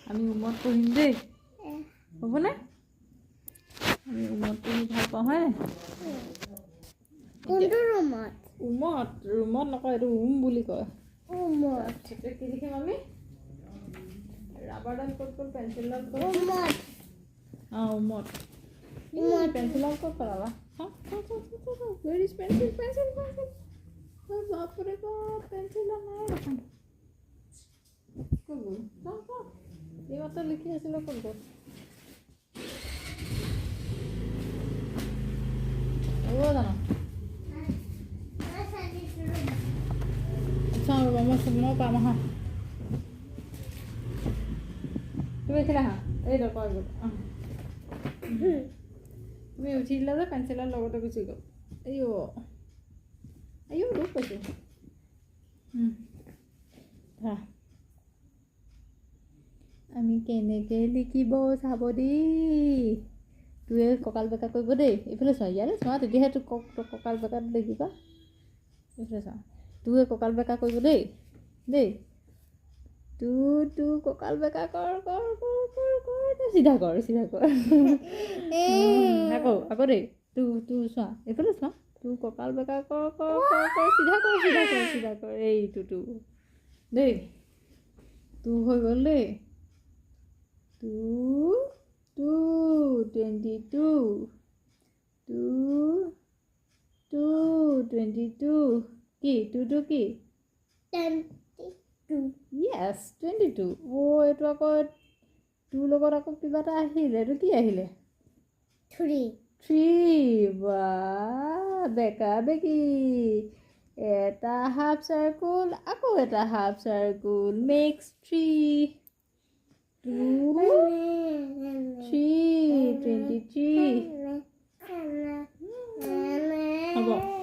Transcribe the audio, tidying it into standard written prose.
আমি ৰুমত পঢ়িম দেই হ'বনে আমি ৰুমত পঢ়ি ভাল পাওঁ হয় কোনটো ৰুমত ৰুমত নকয় এইটো ৰুম বুলি কয় ৰুমত কি লিখিম আমি ৰাবাৰডাল ক'ত গ'ল পেঞ্চিলডাল ক'ত ৰুমত ৰুমত পেঞ্চিলডাল ক'ত পেলালা where is pencil বাপৰে বাপ পেঞ্চিলডাল নাই দেখোন ক'ত গ'ল এইমাত্ৰ লিখি আছিলোঁ ক'ত গ'ল জানো আচ্ছা ৰ'বা মই পাম আহা তুমি উঠিলা হা এই দৰকাৰ গ'ল তুমি উঠি দিলা যে পেঞ্চিলৰ লগতে গুচি গ'ল আইঅ দুখ পাইছোঁ আমি কেনেকৈ লিখিব চাব দেই তোৱে কঁকাল বেকা কৰিব দেই এইফালে চোৱা ইয়ালৈ চোৱা তেতিয়াহে তোক কঁকাল বেকাত লিখিবা এইফালে চোৱা তোৱে কঁকাল বেকা কৰিব দেই তোৰ কঁকাল বেকা কৰ চিধা কৰ আকৌ দেই তোৰ চোৱা এইফালে চোৱা তোৰ কঁকাল বেকা কৰ চিধা কৰ এইটো দেই তোৰ হৈ গ'ল দেই তোৰ 22 কি তোৰটো কি 22 yes 22 এইটো আকৌ তোৰ লগত আকৌ কিবা এটা আহিলে এইটো কি আহিলে 3 বা বেকা বেকি এটা হাফ চাৰ্কুল আকৌ এটা হাফ চাৰ্কুল মেক্স 3 23 হ'ব